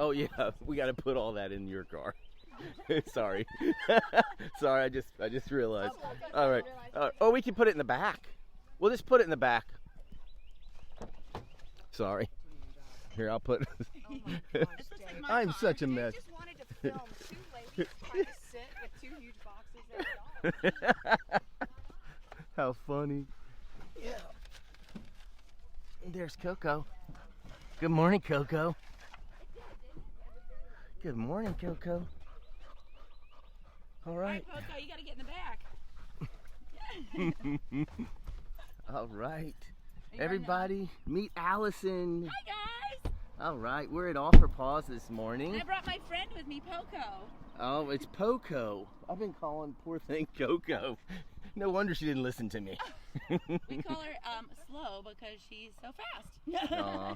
Oh yeah, we got to put all that in your car. Sorry. Sorry, I just realized. All right. Oh, we can put it in the back. We'll just put it in the back. Sorry. Here, I'll put. Oh my gosh, I'm such a mess. I just wanted to film two ladies trying to sit with two huge boxes and a dog. How funny. Yeah. There's Coco. Good morning, Coco. Good morning, Coco. All right. All right, Coco, you got to get in the back. All right. Everybody, meet Allison. Hi, guys. All right, we're at All for Paws this morning. And I brought my friend with me, Poco. Oh, it's Poco. I've been calling poor thing Coco. No wonder she didn't listen to me. We call her slow because she's so fast. Aw.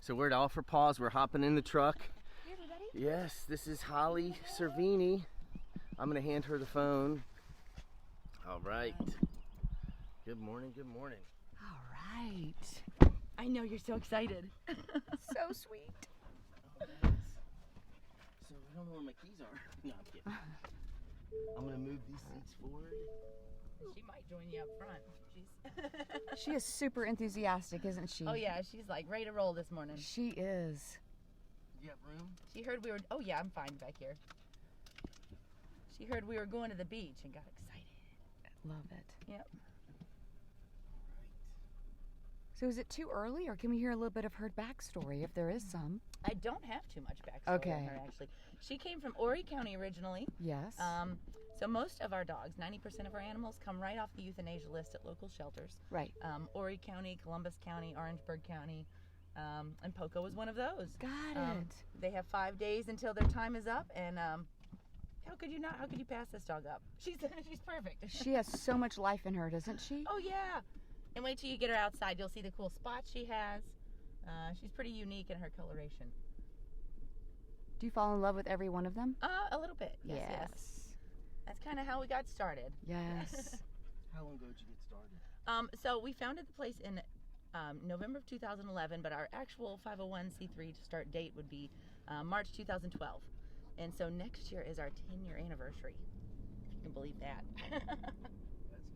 So we're at All for Paws. We're hopping in the truck. Hey, everybody. Yes, this is Holly Cervini. I'm going to hand her the phone. All right. Good morning, good morning. All right. I know you're so excited. So sweet. Oh, thanks. So I don't know where my keys are. No, I'm kidding. I'm going to move these seats forward. She might join you up front. She is super enthusiastic, isn't she? Oh yeah, she's like ready to roll this morning. She is. You have room? She heard we were, oh yeah, I'm fine back here. She heard we were going to the beach and got excited. Love it. Yep. So is it too early, or can we hear a little bit of her backstory, if there is some? I don't have too much backstory Okay. on her actually. She came from Horry County originally. Yes. So most of our dogs, 90% of our animals, come right off the euthanasia list at local shelters. Right. Horry County, Columbus County, Orangeburg County, and Poco was one of those. Got it. They have 5 days until their time is up, and how could you pass this dog up? She's perfect. She has so much life in her, doesn't she? Oh yeah. And wait till you get her outside. You'll see the cool spots she has. She's pretty unique in her coloration. Do you fall in love with every one of them? A little bit. Yes. That's kind of how we got started. Yes. How long ago did you get started? So we founded the place in November of 2011, but our actual 501c3 start date would be March 2012. And so next year is our 10-year anniversary, if you can believe that. That's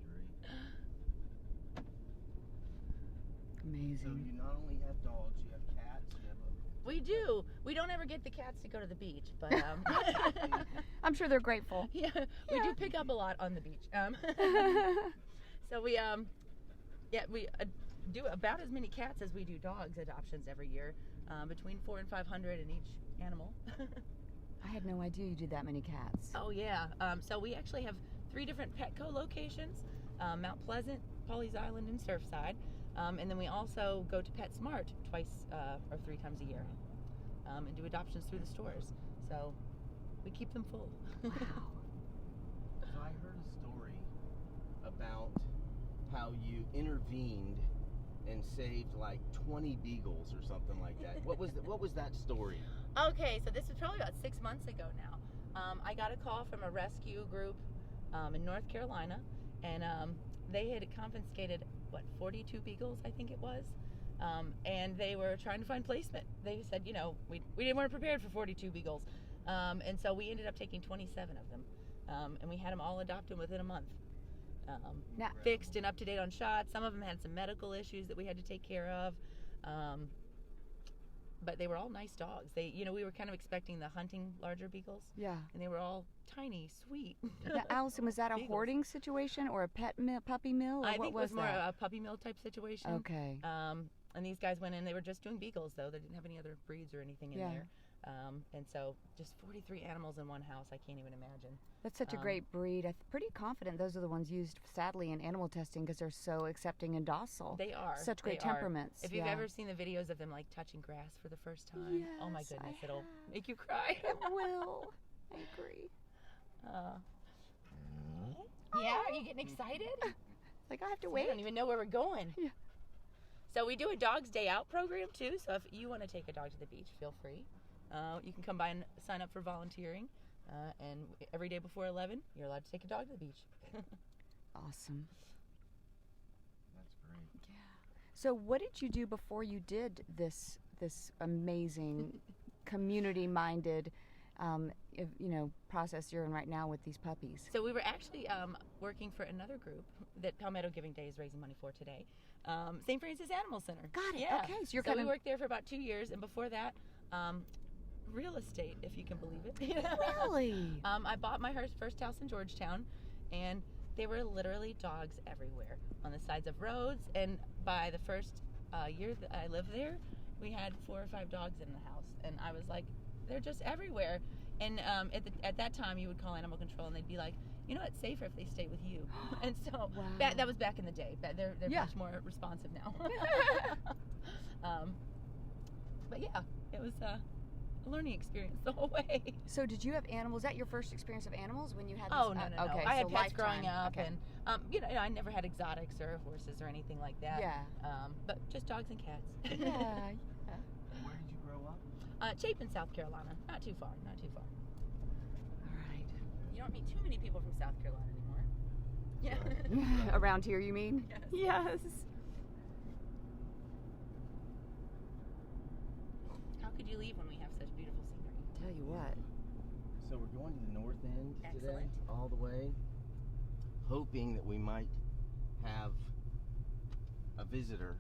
great. Amazing. So you not only have dogs, you have cats, you have We do. We don't ever get the cats to go to the beach, but I'm sure they're grateful. yeah, we do pick up a lot on the beach. So we do about as many cats as we do dogs adoptions every year, between 400 and 500 in each animal. I had no idea you did that many cats. Oh yeah. So we actually have 3 different Petco locations: Mount Pleasant, Pawleys Island, and Surfside. And then we also go to PetSmart twice or 3 times a year, and do adoptions through the stores. So we keep them full. Wow. So I heard a story about how you intervened and saved like 20 beagles or something like that. What was that story? Okay, so this was probably about 6 months ago now. I got a call from a rescue group in North Carolina, and they had confiscated 42 beagles, I think it was, and they were trying to find placement. They said, we weren't prepared for 42 beagles, and so we ended up taking 27 of them, and we had them all adopted within a month. Now, Fixed and up to date on shots. Some of them had some medical issues that we had to take care of, but they were all nice dogs. We were kind of expecting the hunting larger beagles, yeah. and they were all tiny, sweet. Now, Allison, was that a Beagles. hoarding situation or a puppy mill? Or I what think it was more a puppy mill type situation. Okay. And these guys went in, they were just doing beagles though. They didn't have any other breeds or anything in Yeah. there. And so just 43 animals in one house, I can't even imagine. That's such a great breed. I'm pretty confident those are the ones used, sadly, in animal testing because they're so accepting and docile. They are. Such great They are. temperaments. If you've yeah. ever seen the videos of them like touching grass for the first time, oh my Yes, goodness, I it'll have. make you cry. It will. I agree. Yeah, are you getting excited? Like, I have to I wait. don't even know where we're going. Yeah. So we do a Dog's Day Out program too. So if you want to take a dog to the beach, feel free. You can come by and sign up for volunteering. And every day before 11, you're allowed to take a dog to the beach. Awesome. That's great. Yeah. So what did you do before you did this amazing community-minded, process you're in right now with these puppies. So we were actually working for another group that Palmetto Giving Day is raising money for today. St. Francis Animal Center. Got it. Yeah. Okay, so you're we worked there for about 2 years, and before that, real estate, if you can believe it. Really? I bought my first house in Georgetown, and there were literally dogs everywhere on the sides of roads. And by the first year that I lived there, we had 4 or 5 dogs in the house, and I was like, they're just everywhere. And at that time, you would call animal control, and they'd be like, it's safer if they stay with you. And so wow. that was back in the day. They're much more responsive now. But yeah, it was a learning experience the whole way. So did you have animals? Was that your first experience of animals when you had? Oh, no. Okay, I had so pets lifetime. growing up, Okay. and I never had exotics or horses or anything like that. Yeah. But just dogs and cats. Yeah. Where did you grow up? Chapin, South Carolina. Not too far. All right. You don't meet too many people from South Carolina anymore. Right. Around here, you mean? Yes. Yes. How could you leave when we have such beautiful scenery? Tell you what. So we're going to the north end today, Excellent. all the way, hoping that we might have a visitor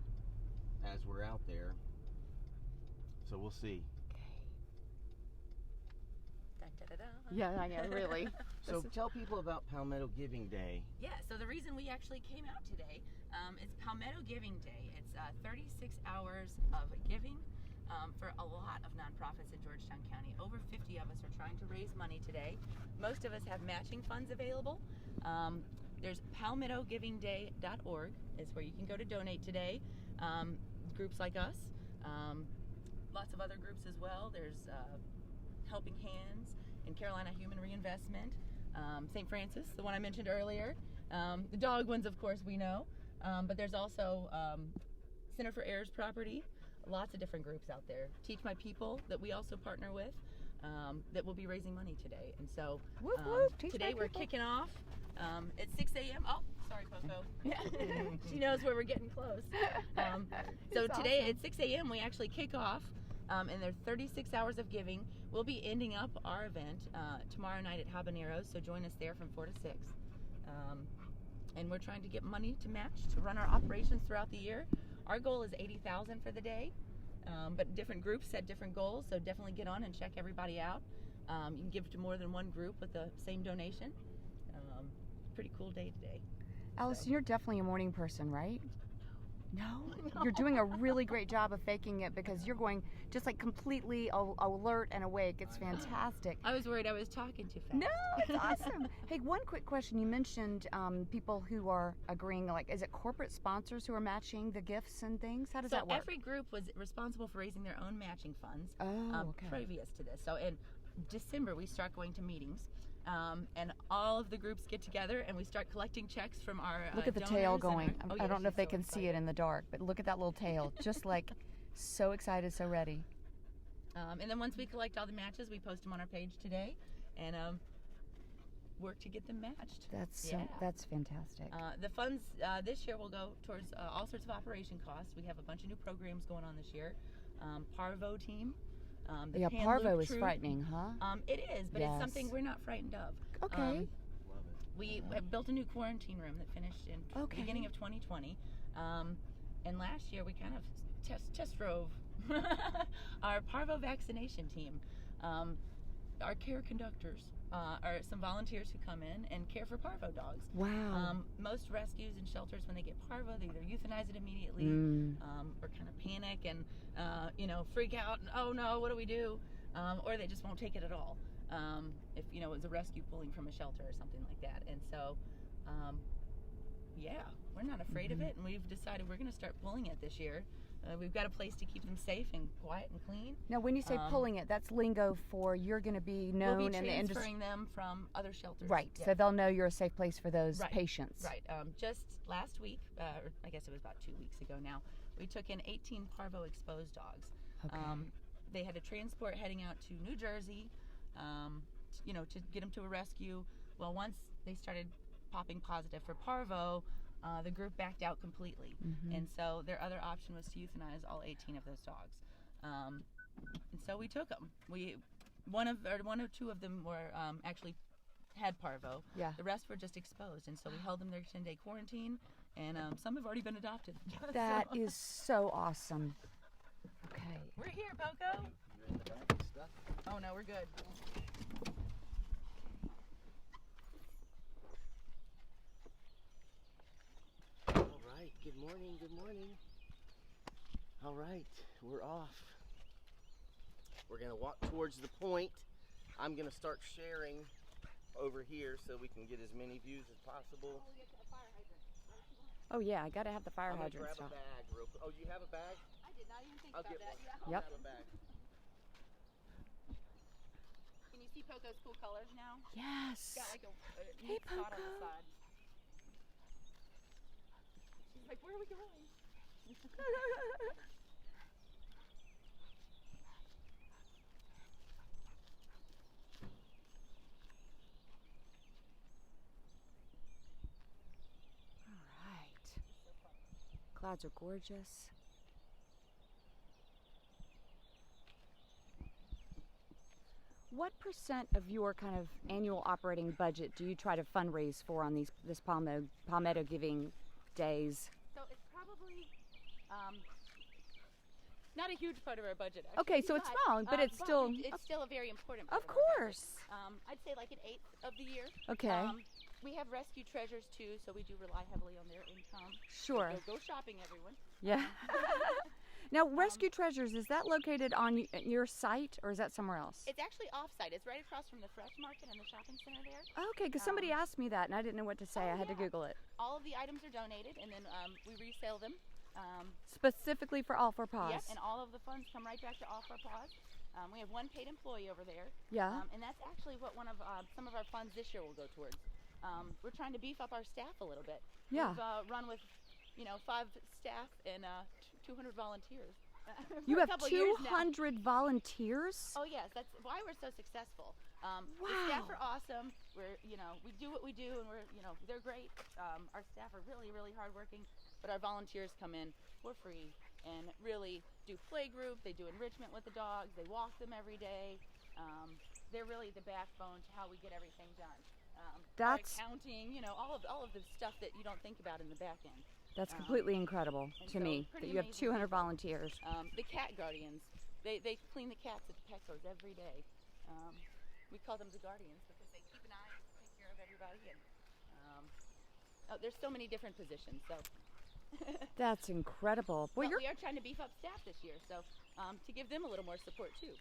as we're out there. So we'll see. Dun, da, da, da. Yeah, I know, really. So tell people about Palmetto Giving Day. Yeah, so the reason we actually came out today is Palmetto Giving Day. It's 36 hours of giving for a lot of nonprofits in Georgetown County. Over 50 of us are trying to raise money today. Most of us have matching funds available. There's palmettogivingday.org is where you can go to donate today. Groups like us, lots of other groups as well. There's Helping Hands and Carolina Human Reinvestment, St. Francis, the one I mentioned earlier. The dog ones, of course, we know. But there's also Center for Heirs Property. Lots of different groups out there. Teach My People that we also partner with that will be raising money today. And so Whoop, whoop. Teach today My we're People. kicking off at 6 a.m. Oh, sorry, Coco. She knows where we're getting close. So It's today awesome. at 6 a.m. we actually kick off. And there's 36 hours of giving. We'll be ending up our event tomorrow night at Habaneros, so join us there from 4 to 6. And we're trying to get money to match to run our operations throughout the year. Our goal is $80,000 for the day, but different groups set different goals, so definitely get on and check everybody out. You can give to more than one group with the same donation. Pretty cool day today. Allison, you're definitely a morning person, right? No? You're doing a really great job of faking it because you're going just like completely alert and awake. It's fantastic. I was worried I was talking too fast. No, it's awesome. Hey, one quick question. You mentioned people who are agreeing, like, is it corporate sponsors who are matching the gifts and things? How does So that work? every group was responsible for raising their own matching funds Okay. previous to this. So in December, we start going to meetings. And all of the groups get together and we start collecting checks from our Look at the donors tail and going. our- I don't know if they she's so can see it excited. in the dark, but look at that little tail. Just like so excited, so ready. And then once we collect all the matches, we post them on our page today and work to get them matched. That's fantastic. The funds this year will go towards all sorts of operation costs. We have a bunch of new programs going on this year. Parvo team. The Yeah, Pan parvo Loop is Troop. frightening, huh? It is, but Yes. it's something we're not frightened of. Okay. Love it. We have built a new quarantine room that finished in Okay. beginning of 2020. And last year we kind of test drove our parvo vaccination team. Our care conductors are some volunteers who come in and care for parvo dogs. Wow. Most rescues and shelters, when they get parvo, they either euthanize it immediately or kind of panic and freak out and, oh no, what do we do? Or they just won't take it at all. If it was a rescue pulling from a shelter or something like that. And so we're not afraid of it, and we've decided we're going to start pulling it this year. We've got a place to keep them safe and quiet and clean. Now, when you say pulling it, that's lingo for you're going to be known We'll be in the industry. transferring them from other shelters. Right, Yeah. so they'll know you're a safe place for those Right, patients. Right. Just last week, or I guess it was about 2 weeks ago now, we took in 18 parvo exposed dogs. Okay. They had a transport heading out to New Jersey, to get them to a rescue. Well, once they started popping positive for parvo, the group backed out completely. And so their other option was to euthanize all 18 of those dogs. And so we took them. One or two of them were actually had parvo. Yeah. The rest were just exposed, and so we held them their 10-day quarantine, and some have already been adopted. That is so awesome. Okay. We're here, Poco. You're in the back and stuff. Oh no, we're good. All right. Good morning. Good morning. All right, we're off. We're gonna walk towards the point. I'm gonna start sharing over here so we can get as many views as possible. Oh yeah, I gotta have the fire I'm gonna hydrant grab stuff. a bag real quick. Oh, you have a bag? I did not even think I'll about get that. one. Yeah. I'll Yep. grab a bag. Can you see Poco's cool colors now? Yes. Got like a Hey, neat spot on the Poco. side. She's like, where are we going? All right. Clouds are gorgeous. What % of your kind of annual operating budget do you try to fundraise for on this Palmetto Giving days? So it's probably not a huge part of our budget. Actually, Okay, so it's small, but it's still it's still a very important part of of our budget. course. I'd say like an eighth of the year. Okay. We have rescue treasures too, so we do rely heavily on their income. Sure. So go shopping, everyone. Yeah. Now, Rescue Treasures, is that located on your site or is that somewhere else? It's actually off-site. It's right across from the Fresh Market and the shopping center there. Okay, because somebody asked me that and I didn't know what to say. I had to yeah. Google it. All of the items are donated, and then we resell them. Specifically for All for Paws. Yep, and all of the funds come right back to All for Paws. We have one paid employee over there. Yeah. And that's actually what some of our funds this year will go towards. We're trying to beef up our staff a little bit. Yeah. We've run with, 5 staff and 200 volunteers. You for a have couple years now. 200 volunteers? Oh yes, that's why we're so successful. The Wow. staff are awesome. We do what we do, and they're great. Our staff are really, really hardworking, but our volunteers come in for free and really do play group. They do enrichment with the dogs. They walk them every day. They're really the backbone to how we get everything done. Our That's accounting, all of the stuff that you don't think about in the back end. completely incredible and to so me pretty that you have amazing 200 people. volunteers. The cat guardians, they clean the cats at the pet stores every day. We call them the guardians because they keep an eye and take care of everybody. And there's so many different positions. So That's incredible. Well, but we are trying to beef up staff this year, so to give them a little more support too.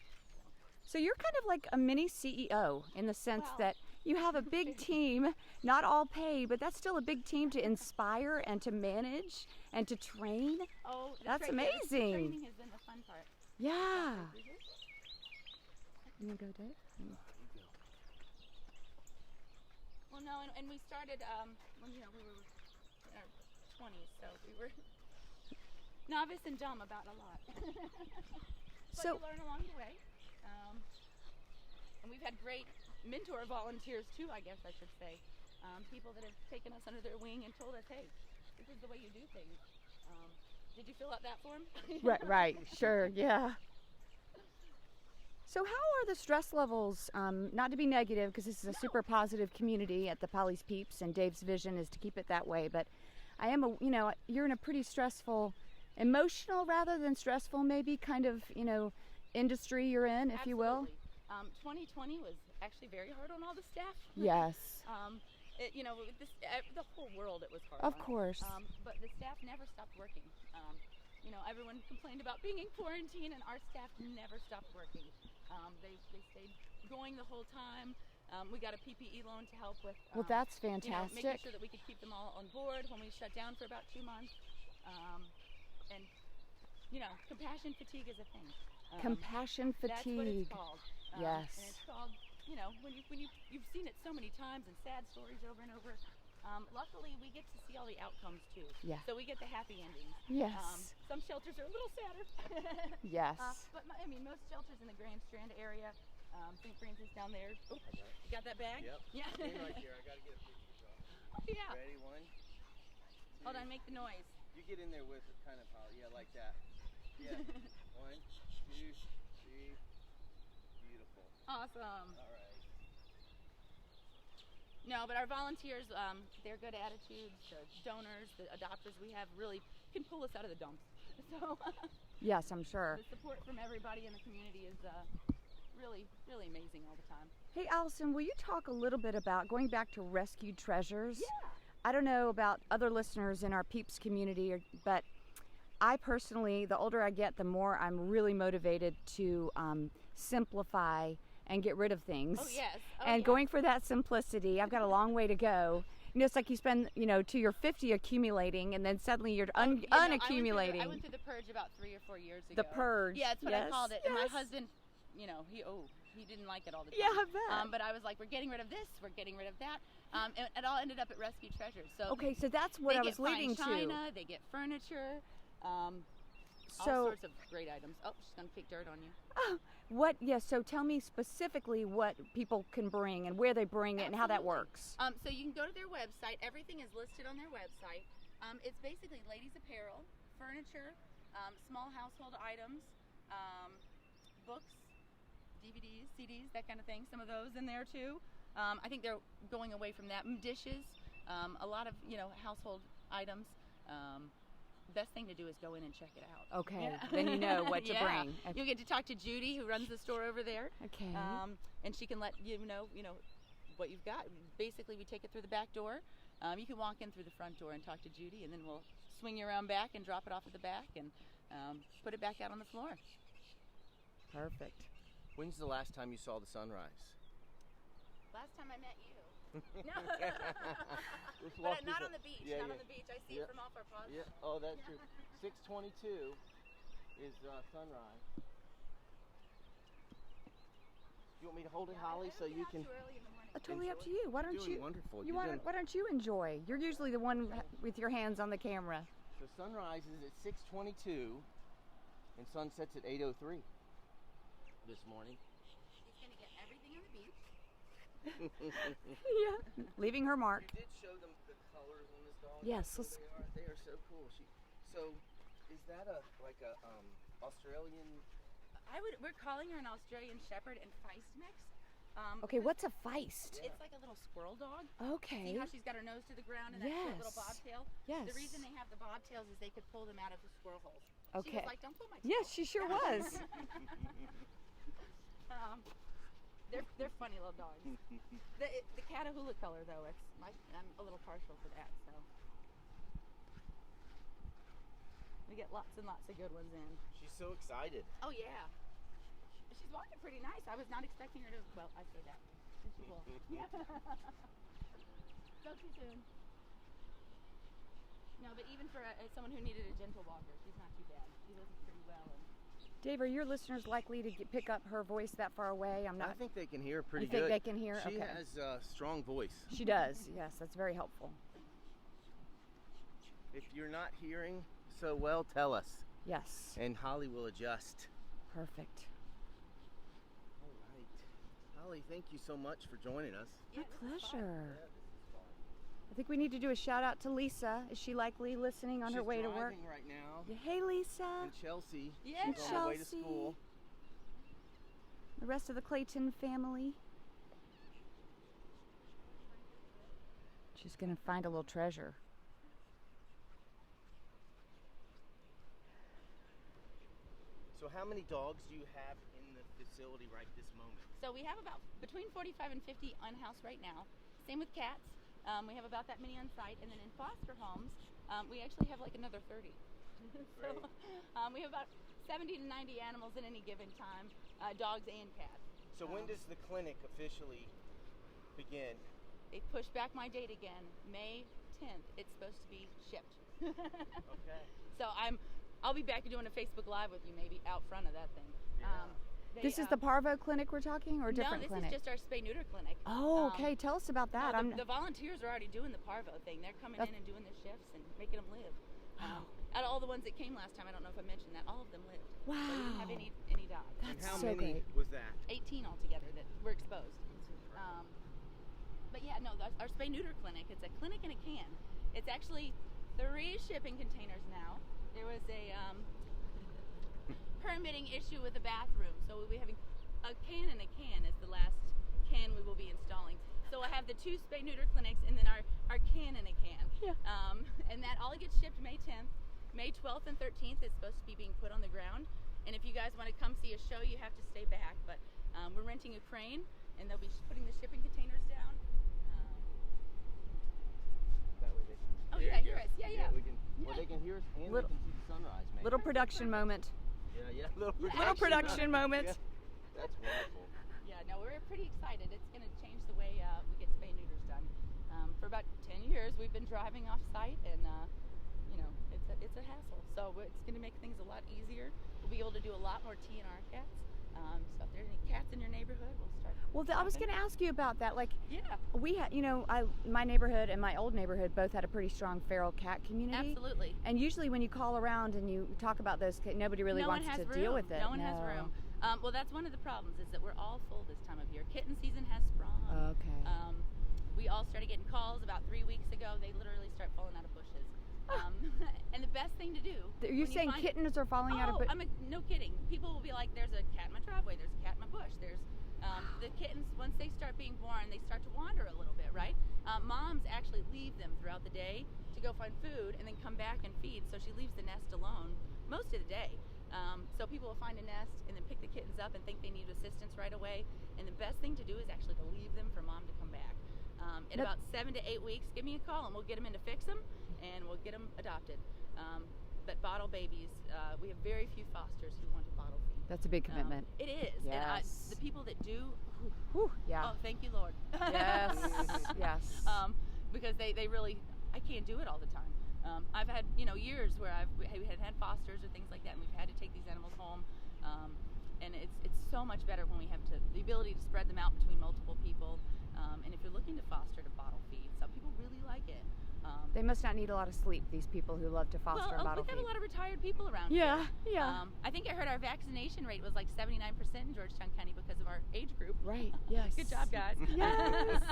so you're kind of like a mini CEO in the sense Wow. that you have a big team, not all paid, but that's still a big team to inspire and to manage and to train. Oh, That's the amazing. training has been the fun part. Yeah. You want to go, Dave? Well, no, and we started when we were in our 20s, so we were novice and dumb about a lot. But So- you learn along the way. And we've had great mentor volunteers too, I guess I should say. People that have taken us under their wing and told us, hey, this is the way you do things. Did you fill out that form? Right, sure, yeah. So how are the stress levels, not to be negative, because this is a super positive community at the Pawleys Peeps, and Dave's vision is to keep it that way, but I am, you're in a pretty stressful, emotional rather than stressful maybe, kind of, industry you're in, if you will. Absolutely. 2020 was actually very hard on all the staff. Yes. The whole world it was hard Of on. course. But the staff never stopped working. Everyone complained about being in quarantine, and our staff never stopped working. They stayed going the whole time. We got a PPE loan to help with. Well, that's fantastic. Making sure that we could keep them all on board when we shut down for about 2 months. And compassion fatigue is a thing. Compassion That's what fatigue. it's called. Yes. And it's called, when you've seen it so many times and sad stories over and over. Luckily, we get to see all the outcomes too. Yeah. So we get the happy endings. Yes. Some shelters are a little sadder. Yes. But most shelters in the Grand Strand area, St. Francis down there. Oh, you got that bag? Yep. Yeah. Stand right here. I gotta get a picture. Oh, yeah. Ready? 1, 2. Hold on, make the noise. You get in there with it, kind of how, yeah, like that. Yeah. 1, 2, 3, Awesome. All right. No, but our volunteers, they're good attitudes. The donors, the adopters we have really can pull us out of the dumps. So Yes, I'm sure. the support from everybody in the community is really, really amazing all the time. Hey, Allison, will you talk a little bit about going back to rescued treasures? Yeah. I don't know about other listeners in our Peeps community, but I personally, the older I get, the more I'm really motivated to simplify and get rid of things. Oh, yes. Oh, And yeah. going for that simplicity, I've got a long way to go. You know, it's like you spend, to your 50 accumulating, and then suddenly you're unaccumulating. I went through the purge about 3 or 4 years ago. The purge. Yeah, that's what I called it. And my yes. husband, he didn't like it all the time. Yeah, I bet. But I was like, we're getting rid of this, we're getting rid of that. And it all ended up at Rescue Treasures. So Okay, so that's what I was leading to. They get fine to. china, they get furniture, all So, sorts of great items. Oh, she's going to kick dirt on you. so tell me specifically what people can bring and where they bring it and how that Absolutely. works. So you can go to their website. Everything is listed on their website. It's basically ladies' apparel, furniture, small household items, books, DVDs, CDs, that kind of thing. Some of those in there too. I think they're going away from that. Dishes, a lot of household items. Best thing to do is go in and check it out. Okay, Yeah. then you know what to Yeah. bring. You'll get to talk to Judy, who runs the store over there. Okay. And she can let you know what you've got. Basically, we take it through the back door. You can walk in through the front door and talk to Judy, and then we'll swing you around back and drop it off at the back and put it back out on the floor. Perfect. When's the last time you saw the sunrise? Last time I met you. No. Let's But walk not this on the up. beach. Yeah, Not yeah. on the beach. I see Yeah. it from off our Paws. Yeah. Oh, that's true. 6:22 is sunrise. You want me to hold it, Holly, so you can? Too early in the morning. Totally up Enjoy. to you. Why don't Doing you? wonderful. You You're want? doing- Why don't you enjoy? You're usually the one with your hands on the camera. So sunrise is at 6:22, and sunsets at 8:03 this morning. He's going to get everything on the beach. Yeah. Leaving her mark. You did show them the colors on this dog. Yes, How cool let's- they are so cool. So, is that a Australian? We're calling her an Australian Shepherd and Feist mix. Okay, what's a feist? It's like a little squirrel dog. Okay. See how she's got her nose to the ground and that cute little Yes. bobtail? Yes. The reason they have the bobtails is they could pull them out of the squirrel holes. She Okay. was like, don't pull my tail. Yes, she sure was. They're funny little dogs. The Catahoula color though, I'm a little partial to that. So we get lots and lots of good ones in. She's so excited. Oh yeah. She's walking pretty nice. I was not expecting her to. Well, I say that. And she will. Go too soon. No, but even for someone who needed a gentle walker, she's not too bad. She listens pretty well. And Dave, are your listeners likely to pick up her voice that far away? I'm I not. think they can hear pretty You think good. they can hear? She Okay. has a strong voice. She does. Yes, that's very helpful. If you're not hearing so well, tell us, Yes. and Holly will adjust. Perfect. All right, Holly, thank you so much for joining us. My this is fun. pleasure. I think we need to do a shout out to Lisa. Is she likely listening on her way to work? She's driving right now. Yeah, hey, Lisa. And Chelsea. Yeah. She's on her way to Chelsea. school. The rest of the Clayton family. She's going to find a little treasure. So how many dogs do you have in the facility right this moment? So we have about between 45 and 50 unhoused right now. Same with cats. We have about that many on site, and then in foster homes, we actually have like another 30. So we have about 70 to 90 animals at any given time, dogs and cats. So when does the clinic officially begin? They pushed back my date again, May 10th. It's supposed to be shipped. Okay. So I'll be back doing a Facebook Live with you, maybe out front of that thing. Yeah. This is the Parvo clinic we're talking, or a different no, this clinic? is just our spay-neuter clinic. Oh, okay. Tell us about that. No, the volunteers are already doing the Parvo thing. They're coming in and doing the shifts and making them live. Out of all the ones that came last time, I don't know if I mentioned that, all of them lived. Wow. So we didn't have any died. And That's how so many great. was that? 18 altogether that were exposed. But yeah, no, our spay-neuter clinic, it's a clinic in a can. It's actually 3 shipping containers now. There was a permitting issue with the bathroom, so we'll be having a can and a can is the last can we will be installing. So I have the 2 spay-neuter clinics and then our can and a can. Yeah. And that all gets shipped May 10th. May 12th and 13th is supposed to be being put on the ground. And if you guys want to come see a show, you have to stay back. But we're renting a crane, and they'll be putting the shipping containers down. That way they can Oh, yeah, hear us. Yeah. We can, well, they can hear us and Little- they can see the sunrise, maybe. Little production moment. Yeah, little Production moment. Yeah. That's wonderful. Yeah, no, we're pretty excited. It's going to change the way we get spay neuters done. For about 10 years, we've been driving off site, and it's a hassle. So it's going to make things a lot easier. We'll be able to do a lot more TNR cats. So if there are any cats in your neighborhood, we'll start. Well, I was going to ask you about that. Like, Yeah, we had, my neighborhood and my old neighborhood both had a pretty strong feral cat community. absolutely. And usually when you call around and you talk about this, nobody really No one wants has to room. deal with it. No one has room. Well, that's one of the problems, is that we're all full this time of year. Kitten season has sprung. Okay. We all started getting calls about 3 weeks ago. They literally start falling out of bushes. And the best thing to do. Are you saying kittens are falling out of no kidding. People will be like, there's a cat in my driveway, there's a cat in my bush. There's the kittens, once they start being born, they start to wander a little bit, right? Moms actually leave them throughout the day to go find food and then come back and feed. So she leaves the nest alone most of the day. So people will find a nest and then pick the kittens up and think they need assistance right away. And the best thing to do is actually to leave them for mom to come back. In about 7 to 8 weeks, give me a call and we'll get them in to fix them and we'll get them adopted. But bottle babies, we have very few fosters who want to bottle feed. That's a big commitment. It is. Yes. And the people that do, Whew, yeah. oh, thank you, Lord. Yes. Yes. Because they really, I can't do it all the time. I've had, years where we had fosters or things like that, and we've had to take these animals home. And it's so much better when we have the ability to spread them out between multiple people. And if you're looking to foster to bottle feed, some people really like it. They must not need a lot of sleep, these people who love to foster and bottle we have feed. a lot of retired people around Yeah, here. yeah. I think I heard our vaccination rate was like 79% in Georgetown County because of our age group. Right, yes. Good job, guys. Yes.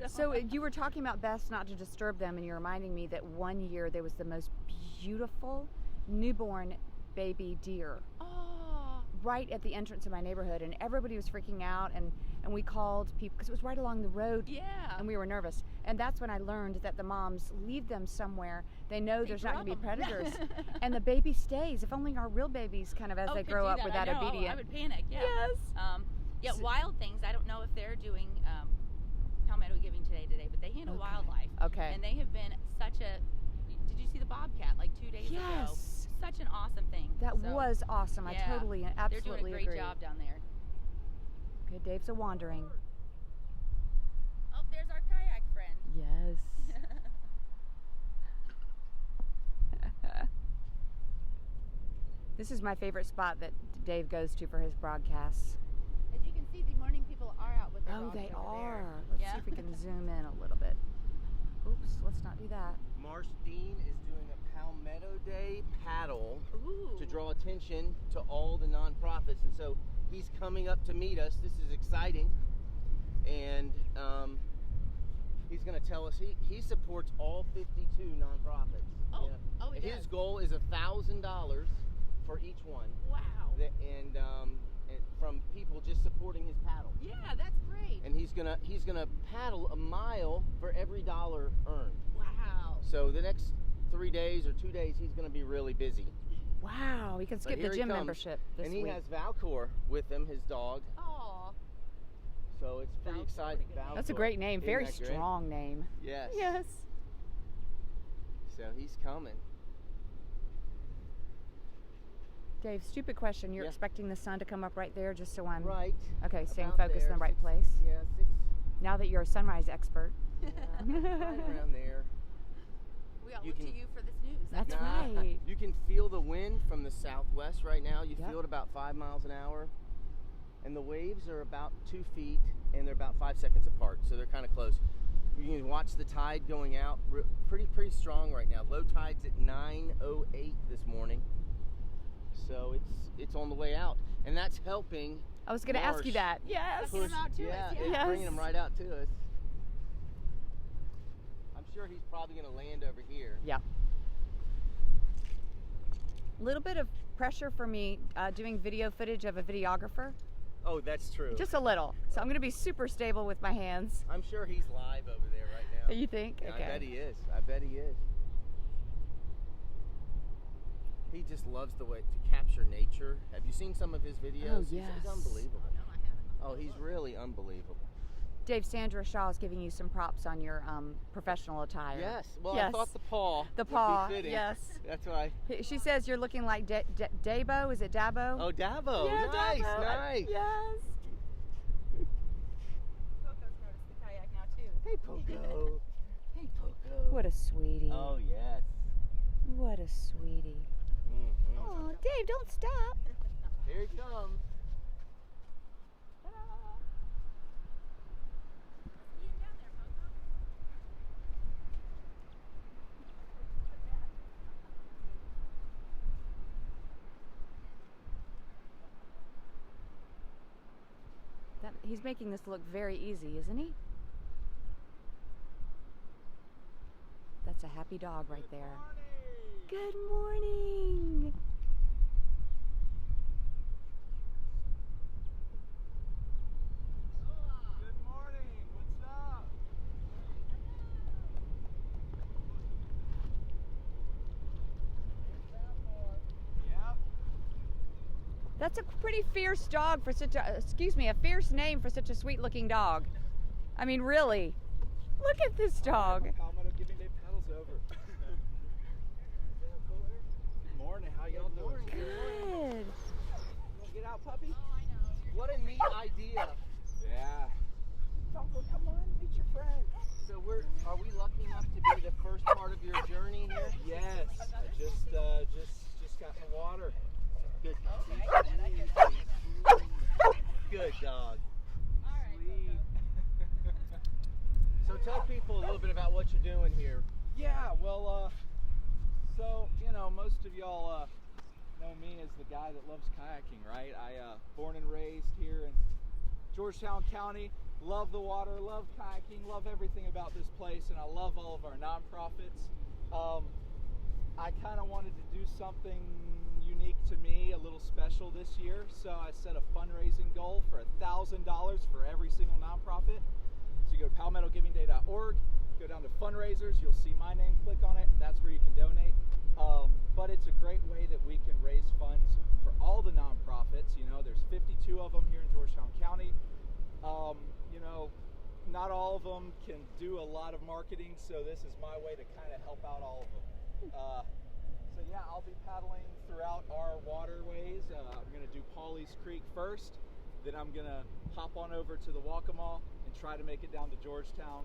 So you were talking about best not to disturb them, and you're reminding me that one year there was the most beautiful newborn baby deer Oh, right at the entrance of my neighborhood, and everybody was freaking out, and we called people because it was right along the road. yeah. And we were nervous. And that's when I learned that the moms leave them somewhere. They know there's not going to be rub 'em. predators. And the baby stays. If only our real babies kind of as they could grow do up that. were I that know. obedient. I would panic, yeah. Yes. Wild things, I don't know if they're doing Palmetto Giving today, but they handle Okay. wildlife. Okay. And they have been did you see the bobcat like 2 days ago? Yes. Such an awesome thing. That So, was awesome. I yeah, totally and they're absolutely doing a great agree. job down there. Okay, Dave's a wandering. Oh, there's our kayak friend. Yes. This is my favorite spot that Dave goes to for his broadcasts. As you can see, the morning people are out with their Oh, dogs they over are. there. Let's Yeah. see if we can zoom in a little bit. Oops, let's not do that. Marsh Dean is doing a Palmetto Day paddle Ooh. to draw attention to all the nonprofits, and so he's coming up to meet us. This is exciting, and he's going to tell us he supports all 52 nonprofits. Oh, Yeah. oh, he His does. goal is $1,000 for each one, Wow. and from people just supporting his paddle. Yeah, that's great. And he's gonna paddle a mile for every dollar earned. Wow. So the next 3 days or 2 days, he's gonna be really busy. Wow, he can But skip the here he gym comes. membership this And he week. has Valcor with him, his dog. Oh. So it's pretty Valcor, exciting. what a good name. That's a great name. Isn't Very that great? strong name. Yes. Yes. So he's coming. Dave, stupid question. You're Yeah. expecting the sun to come up right there just so I'm Right. okay, staying about focused in there, the right 6 place. Yeah, 6. Now that you're a sunrise expert. Yeah, right around there. We all You look can- to you for this news. That's Nah, right. You can feel the wind from the southwest right now. You Yep. feel it about 5 miles an hour. And the waves are about 2 feet, and they're about 5 seconds apart, so they're kind of close. You can watch the tide going out pretty strong right now. Low tide's at 9:08 this morning. So it's on the way out. And that's helping. I was going to ask you Marsh that. Yes. Sucking them out to yeah, us, yeah. it's Yes. bringing them right out to us. I'm sure he's probably going to land over here. Yeah. A little bit of pressure for me doing video footage of a videographer. Oh, that's true. Just a little. So I'm going to be super stable with my hands. I'm sure he's live over there right now. You think? Yeah, Okay. I bet he is. I bet he is. He just loves the way to capture nature. Have you seen some of his videos? Oh, yes. He's unbelievable. No, I haven't. Oh, he's really unbelievable. Dave, Sandra Shaw is giving you some props on your professional attire. Yes. Well, Yes. I thought the paw The would paw, be fitting. yes. That's why. She says you're looking like Dabo. Is it Dabo? Oh, Davo. Yeah, Nice, Dabo. nice. Yes. Coco's noticed the kayak now too. Hey, Poco. Hey, Poco. What a sweetie. Oh, yes. What a sweetie. Mm-hmm. Oh, Dave, don't stop. Here he comes. He's making this look very easy, isn't he? That's a happy dog right there. Good morning. Good morning. What's up? Yep. That's a pretty fierce dog for such a, a fierce name for such a sweet looking dog. I mean, really. Look at this dog. Palmetto Giving Day paddles over. Good morning. How y'all doing? Good. You want to get out, puppy? Oh, I know. What a neat idea. Yeah. Uncle, come on, meet your friend. So are we lucky enough to be the first part of your journey here? Yes. I just got in the water. Good. Okay, I get that. Good dog. All right, Sweet. So tell people a little bit about what you're doing here. Yeah. Well, so most of y'all know me as the guy that loves kayaking, right? I born and raised here in Georgetown County. Love the water, love kayaking, love everything about this place, and I love all of our nonprofits. I kind of wanted to do something unique to me, a little special this year, so I set a fundraising goal for $1,000 for every single nonprofit. So you go to palmettogivingday.org, go down to fundraisers, you'll see my name, click on it, that's where you can donate. But it's a great way that we can raise funds for all the nonprofits. There's 52 of them here in Georgetown County. Not all of them can do a lot of marketing, so this is my way to kind of help out all of them. So yeah, I'll be paddling throughout our waterways. I'm going to do Pawleys Creek first, then I'm going to hop on over to the Waccamaw and try to make it down to Georgetown.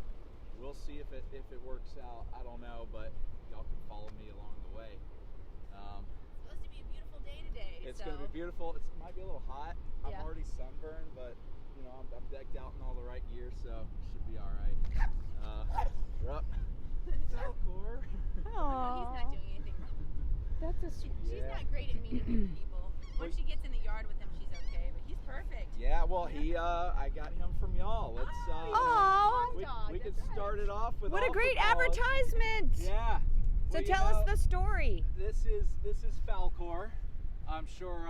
We'll see if it works out. I don't know, but y'all can follow me along the way. It's supposed to be a beautiful day today. It's going to be beautiful. It might be a little hot. I'm Yeah. already sunburned, but I'm decked out in all the right gear, so it should be all right. You're up. Falcor. He's not doing anything wrong. That's a sweet. She's not great at meeting new people. Once she gets in the yard with him, she's okay, but he's perfect. Yeah, well, I got him from y'all. Let's Aw. we could start it off with What a all great the Paws. advertisement. Yeah. So Well, tell us the story. This is Falcor. I'm sure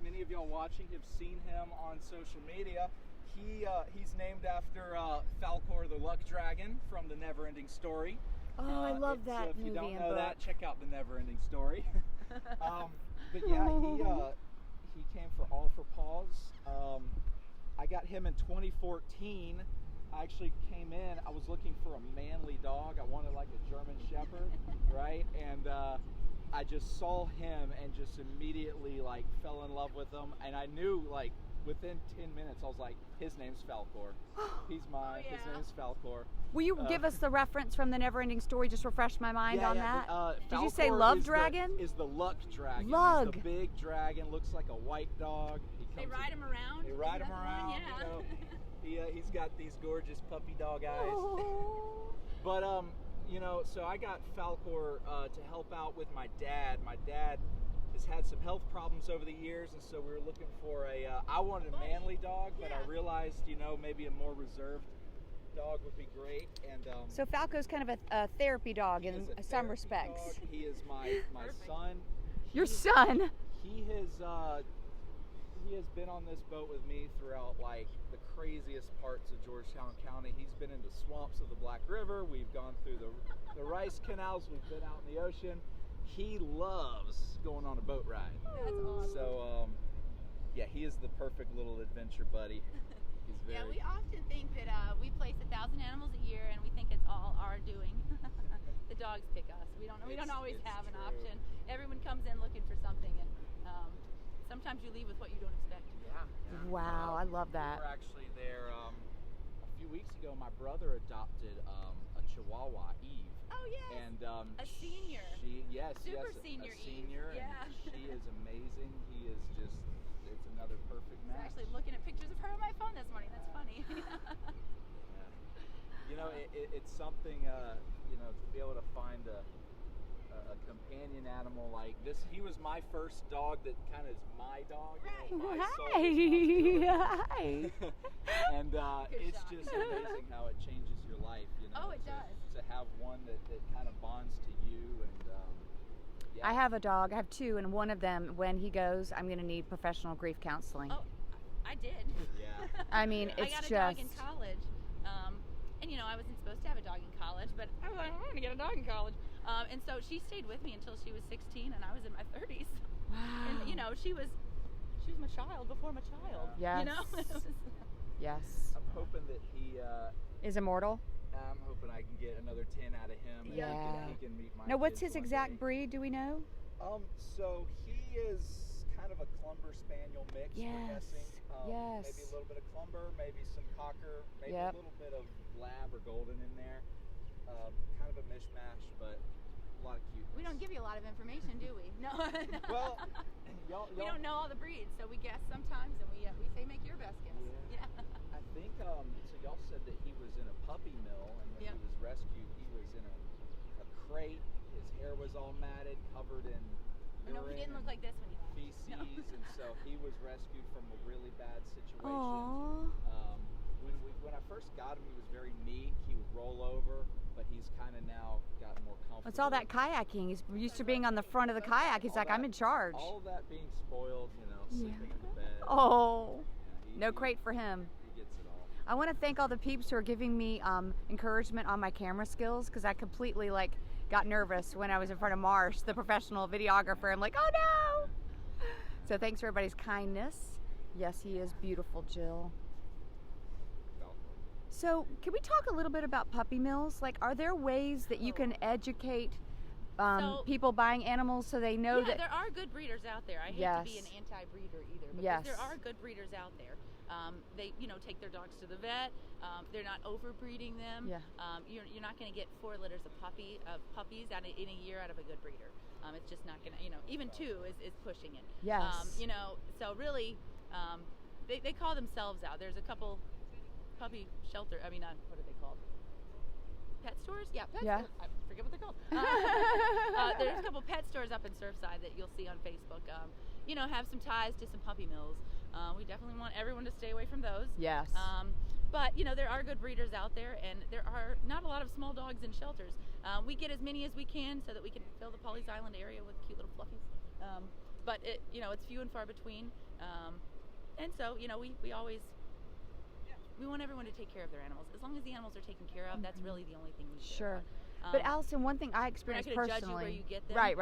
many of y'all watching have seen him on social media. He's named after Falcor the Luck Dragon from the Never Ending Story. Oh, I love So that if movie you don't and know book. that, check out the Never Ending Story. But yeah, he came for All for Paws. I got him in 2014. I actually came in. I was looking for a manly dog. I wanted like a German Shepherd, right? And I just saw him and just immediately like fell in love with him. And I knew like within 10 minutes, I was like, his name's Falcor. He's mine. Oh, yeah. His name's Falcor. Will you give us the reference from the Never Ending Story? Just refresh my mind on that. Did you say Falcor Love is Dragon? Is the luck dragon. Lug. He's the big dragon. Looks like a white dog. They ride him around. They ride him Isn't that the around. one? Yeah. He's got these gorgeous puppy dog eyes. Oh. But so I got Falcor to help out with my dad. My dad has had some health problems over the years, and so we were looking for I wanted a manly dog, but I realized maybe a more reserved dog would be great. And So Falco's kind of a therapy dog he in is a some therapy respects. dog. He is my son. Your son? he has been on this boat with me throughout like the craziest parts of Georgetown County. He's been in the swamps of the Black River. We've gone through the rice canals. We've been out in the ocean. He loves going on a boat ride. That's awesome. So yeah, he is the perfect little adventure buddy. He's very... Yeah, we often think that we place 1,000 animals a year, and we think it's all our doing. The dogs pick us. We don't always have an true. option. Everyone comes in looking for something, and sometimes you leave with what you don't expect. Yeah. Wow, I love that. We were actually there a few weeks ago. My brother adopted a Chihuahua, Eve. Oh yes. And a senior. Super senior a senior. Eve. Yeah. And she is amazing. He is just, it's another perfect I was match. actually looking at pictures of her on my phone this morning. That's funny. Yeah. You know, it's something, you know, to be able to find a companion animal like this. He was my first dog that kind of is my dog. You know, my sole responsibility. And it's shot. just amazing how it changes your life, you know. Oh, it does. To have one that kind of bonds to you. And yeah. I have a dog. I have two, and one of them, when he goes, I'm going to need professional grief counseling. Oh, I did. Yeah. I mean, I it's got a just. dog in college, and you know I wasn't supposed to have a dog in college, but I was like, I'm going to get a dog in college, and so she stayed with me until she was 16, and I was in my 30s. Wow. And you know she was my child before my child. Yes. You know. Yes. I'm hoping that he. Is immortal? I'm hoping I can get another 10 out of him. And Yeah. he can meet my Now, what's kids his one exact day. breed? Do we know? So he is kind of a Clumber Spaniel mix, we're Yes. guessing. Yes. Maybe a little bit of Clumber, maybe some Cocker, maybe Yep. a little bit of Lab or Golden in there. Kind of a mishmash, but a lot of cute. We don't give you a lot of information, do we? No. Well, y'all, We don't know all the breeds, so we guess sometimes, and we say make your best guess. Yeah. I think, so y'all said that he was in a puppy mill, and when Yep. he was rescued, he was in a crate. His hair was all matted, covered in urine. No, he didn't look and like this when he left. feces, No. and so he was rescued from a really bad situation. Aww. When I first got him, he was very meek. He would roll over, but he's kind of now gotten more comfortable. It's all that kayaking. He's used to being on the front of the kayak. He's like, I'm in charge. All of that being spoiled, you know, sleeping in the bed. Oh, Yeah, no crate for him. He gets it all. I want to thank all the peeps who are giving me encouragement on my camera skills, because I completely got nervous when I was in front of Marsh, the professional videographer. I'm like, oh no! So thanks for everybody's kindness. Yes, he is beautiful, Jill. So can we talk a little bit about puppy mills? Like, are there ways that you can educate people buying animals so they know that? There are good breeders out there. I hate to be an anti-breeder either, because there are good breeders out there. They, take their dogs to the vet. They're not overbreeding them. Yeah. You're not going to get 4 litters of puppies in a year out of a good breeder. It's just not going to, even 2 is pushing it. Yes. So really, they call themselves out. There's a couple puppy shelter. I mean, what are they called? Pet stores? Yeah, pet stores. I forget what they're called. There's a couple pet stores up in Surfside that you'll see on Facebook. Have some ties to some puppy mills. We definitely want everyone to stay away from those. Yes. But there are good breeders out there, and there are not a lot of small dogs in shelters. We get as many as we can so that we can fill the Pawleys Island area with cute little fluffies. But it's few and far between. And so we always. We want everyone to take care of their animals. As long as the animals are taken care of, that's really the only thing we care Sure. about. But Allison, one thing I experienced we're not gonna personally. judge you where you get them. Right.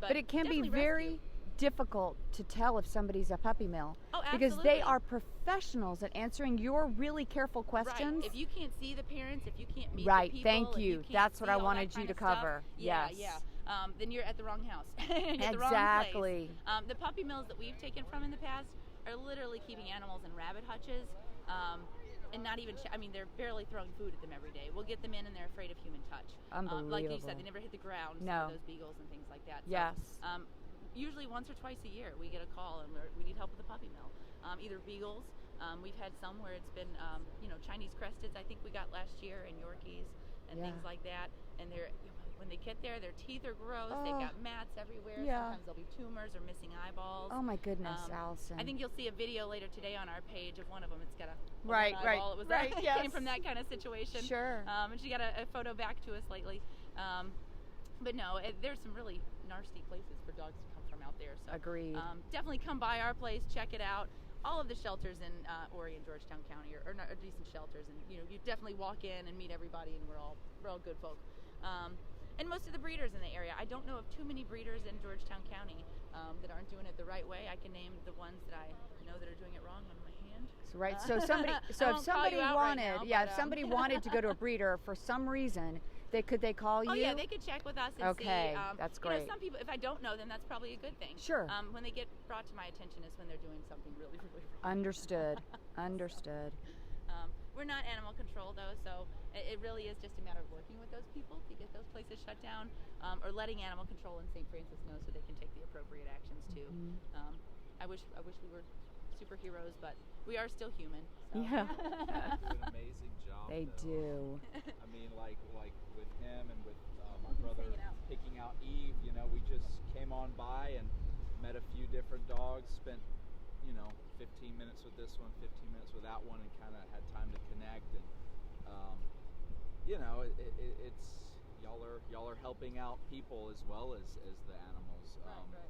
But it can be definitely very rescue. difficult to tell if somebody's a puppy mill. Oh, because they absolutely. are professionals at answering your really careful questions. Right. If you can't see the parents, if you can't meet Right, the people, thank if you. can't That's what see I all wanted that you kind to of stuff, cover. Yeah, Yes. yeah. Then you're at the wrong house. You're at the wrong Exactly. place. The puppy mills that we've taken from in the past are literally keeping animals in rabbit hutches. And not even, they're barely throwing food at them every day. We'll get them in and they're afraid of human touch. Unbelievable. Like you said, they never hit the ground. No. Some of those beagles and things like that. Yes. So, usually once or twice a year we get a call and we need help with the puppy mill. Either beagles. We've had some where it's been, Chinese cresteds I think we got last year, and Yorkies and things like that. And they're, when they get there, their teeth are gross. Oh. They've got mats everywhere. Yeah. Sometimes there'll be tumors or missing eyeballs. Oh my goodness, Allison. I think you'll see a video later today on our page of one of them. It's got a Right. eyeball. It was Right, yes. came from that kind of situation. Sure. And she got a photo back to us lately. But no, there's some really nasty places for dogs to come from out out there. So Agreed. definitely come by our place, check it out. All of the shelters in Horry and Georgetown County are decent shelters, and you definitely walk in and meet everybody, and we're all good folk. And most of the breeders in the area. I don't know of too many breeders in Georgetown County that aren't doing it the right way. I can name the ones that I know that are doing it wrong on my hand. Right. So if somebody wanted, if somebody wanted to go to a breeder for some reason, could they call you? Oh yeah, they could check with us and see. Okay, that's great. Some people, if I don't know them, that's probably a good thing. Sure. When they get brought to my attention is when they're doing something really, really wrong. Understood. Understood. We're not animal control though, so it really is just a matter of working with those people to get those places shut down, or letting animal control in St. Francis know so they can take the appropriate actions too. Mm-hmm. I wish we were superheroes, but we are still human. So. Yeah. They do an amazing job. They though. do. I mean, like with him and with my brother picking out Eve. We just came on by and met a few different dogs. Spent 15 minutes with this one, 15 minutes with that one, and kind of had time to connect. And it's y'all are helping out people as well as the animals. Right.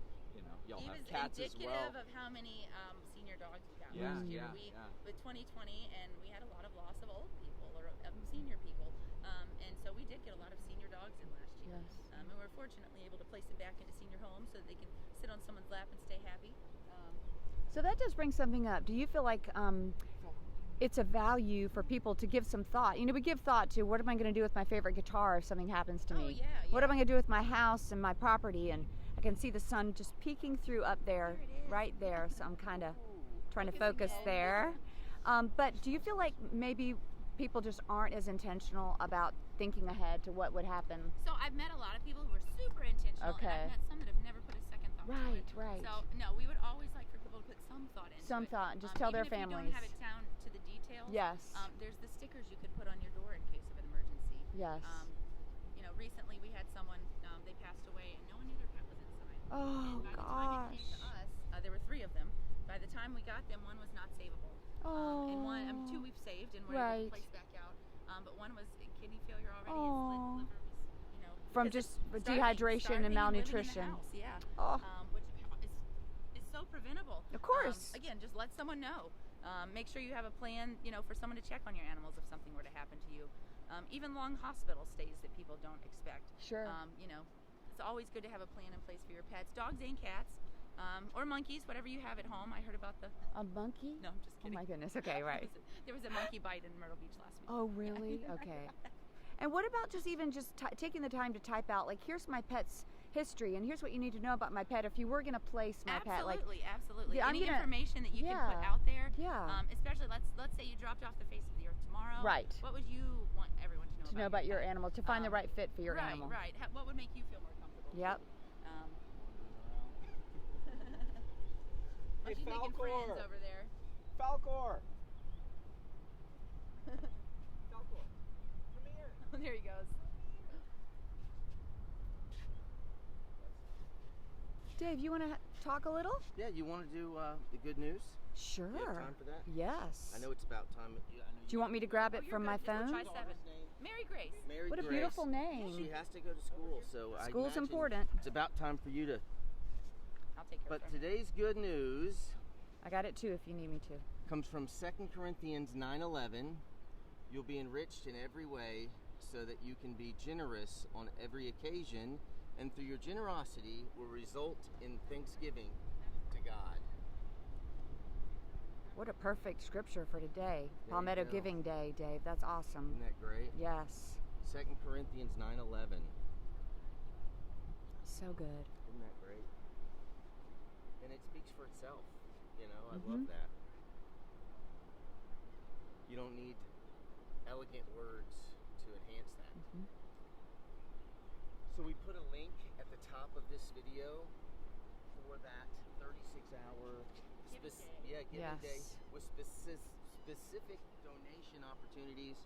Y'all Eve have is cats as well. indicative of how many senior dogs we got last year. With 2020, and we had a lot of loss of old people or of senior people, and so we did get a lot of senior dogs in last year. Yes. And we're fortunately able to place them back into senior homes so that they can sit on someone's lap and stay happy. So that does bring something up. Do you feel like it's a value for people to give some thought? We give thought to what am I going to do with my favorite guitar if something happens to me? Yeah. What am I going to do with my house and my property? And I can see the sun just peeking through up there, right there. So I'm kind of trying to focus there. But do you feel like maybe people just aren't as intentional about thinking ahead to what would happen? So I've met a lot of people who are super intentional, Okay. and I've met some that have never put a second thought to it. Right. So no, we would always like for people to put some thought into Some it. thought, just tell their even families. If you don't have it down to the details. Yes. There's the stickers you can put on your door in case of an emergency. Yes. Recently we had someone, they passed away and no one knew their pet was inside. Oh, and by the time it came to us, there were 3 of them. By the time we got them, one was not savable. And one, 2 we've saved and we're able to place back out. But one was in kidney failure already. His liver was, from just dehydration and malnutrition. Living in the house, Oh. which is so preventable. Of course. Again, just let someone know. Make sure you have a plan, for someone to check on your animals if something were to happen to you. Even long hospital stays that people don't expect. Sure. It's always good to have a plan in place for your pets, dogs and cats, or monkeys, whatever you have at home. I heard about a monkey? No, I'm just kidding. Oh my goodness. Okay, right. There was a monkey bite in Myrtle Beach last week. Oh, really? Okay. And what about just taking the time to type out, like, here's my pet's history, and here's what you need to know about my pet if you were going to place my pet. Absolutely. Yeah, Any information that you can put out there. Yeah. Especially, let's say you dropped off the face of the earth tomorrow. Right. What would you want everyone to know about your pet? animal, to find the right fit for your animal. Right. What would make you feel more comfortable? Yep. She's making friends over there. Falcor! Falcor, come here. There he goes. Dave, you want to talk a little? Yeah, you want to do the good news? Sure. You have time for that? Yes. I know it's about time. Do you want me to grab it from my phone? Try 7. Mary Grace. Mary What a Grace. beautiful name. She has to go to school, so School's I imagine important. It's about time for you to. I'll take her. But today's good news I got it too if you need me to. comes from 2 Corinthians 9:11. You'll be enriched in every way so that you can be generous on every occasion, and through your generosity will result in thanksgiving to God. What a perfect scripture for today. you Palmetto go. Giving Day, Dave. That's awesome. Isn't that great? Yes. 2 Corinthians 9:11. So good. Isn't that great? And it speaks for itself. I Mhm. love that. You don't need elegant words to enhance that. Mhm. So we put a link at the top of this video for that 36-hour giving day Yes. with specific donation opportunities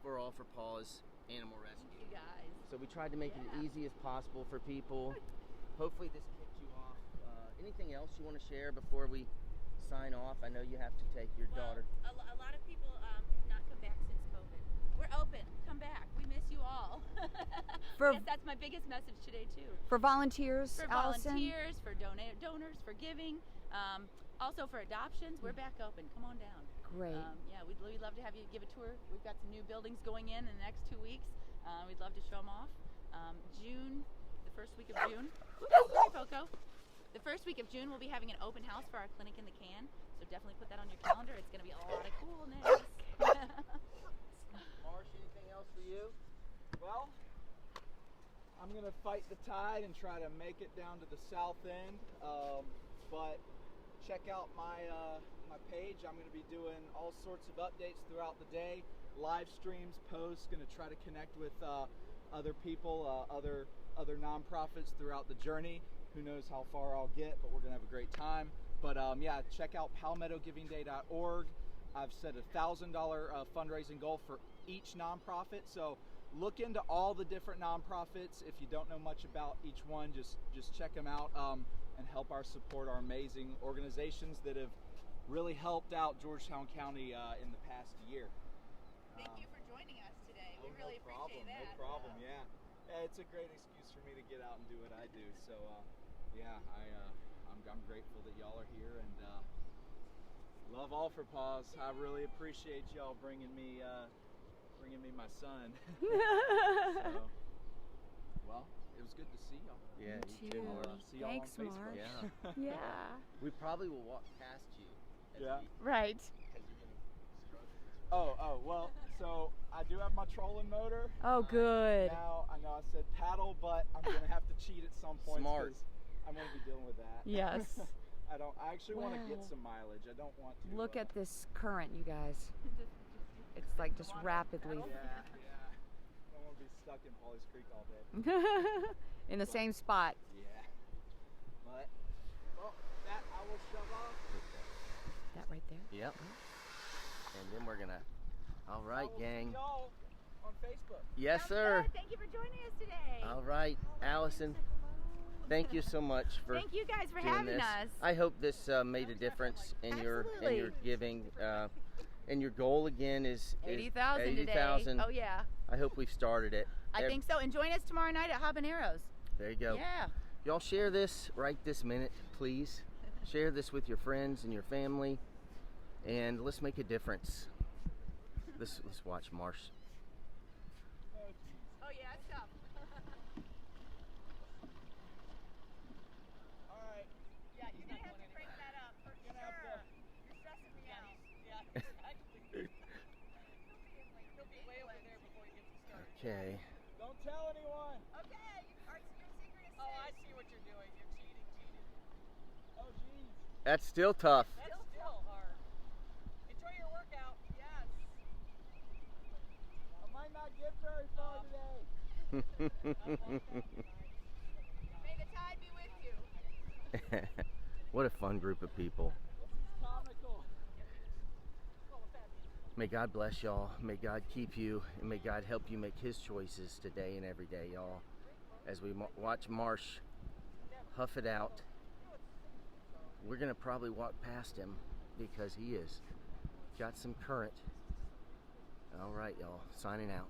for All for Paws Animal Rescue. You guys. So we tried to make it as easy as possible for people. Hopefully this kicked you off. Anything else you want to share before we sign off? I know you have to take your daughter. A lot of people have not come back since COVID. open. Come back. We miss you all. For- Yes, that's my biggest message today too. For volunteers, For Allison? volunteers, for donors, for giving, also for adoptions. We're back open. Come on down. Great. Yeah, we'd love to have you give a tour. We've got some new buildings going in the next 2 weeks. We'd love to show them off. The first week of June. Oops, sorry, Poco. The first week of June, we'll be having an open house for our clinic in the can. So definitely put that on your calendar. It's going to be a lot of coolness. Marsh, anything else for you? Well, I'm gonna fight the tide and try to make it down to the south end. But check out my page. I'm gonna be doing all sorts of updates throughout the day, live streams, posts. Gonna try to connect with other people, other nonprofits throughout the journey. Who knows how far I'll get, but we're gonna have a great time. But yeah, check out palmettogivingday.org. I've set a $1,000 fundraising goal for each nonprofit. So look into all the different nonprofits. If you don't know much about each one, just check them out and help support our amazing organizations that have really helped out Georgetown County in the past year. Thank you for joining us today. We really appreciate that. No problem. Yeah, it's a great excuse for me to get out and do what I do. So yeah, I'm grateful that y'all are here and love all for Paws. I really appreciate y'all bringing me my son. So, well, it was good to see y'all. Yeah, You you too, too. Marsh. See y'all Thanks, on Facebook. Marsh. Yeah. Yeah. We probably will walk past you. Yeah. Right. Because you're going to struggle. Oh, well, so I do have my trolling motor. Oh, good. Now, I know I said paddle, but I'm going to have to cheat at some point. Smart. I'm going to be dealing with that. Yes. I actually want to get Wow. some mileage. I don't want to. Look at this current, you guys. It's like just rapidly Yeah. I don't want to be stuck in Pawleys Creek all day. in the same spot. Yeah. But, well, that I will shove off. That right there. Yep. And then we're going to... All right, I will gang. See y'all on Facebook. Yes, Sounds sir. good. Thank you for joining us today. All right, Allison. Thank you so much for Thank you guys for doing having this. us. I hope this made a difference in your Absolutely. giving. And your goal again is 80,000 today. 80,000. Oh yeah. I hope we've started it. I think so. And join us tomorrow night at Habaneros. There you go. Yeah. Y'all share this right this minute, please. Share this with your friends and your family, and let's make a difference. Let's watch Marsh. Oh yeah, it's tough. All right. Yeah, you're gonna have to crank that up for sure. You're stressing me out. Yeah, exactly. He'll be way over there before he gets started. Okay. Don't tell anyone. Okay, your secret is Oh, I see what you're doing. You're cheating. Oh, geez. That's still tough. That's still hard. Enjoy your workout. Yes. I might not get very far today. May the tide be with you. What a fun group of people. This is comical. May God bless y'all. May God keep you, and may God help you make His choices today and every day, y'all. As we watch Marsh huff it out, we're gonna probably walk past him because he is got some current. All right, y'all. Signing out.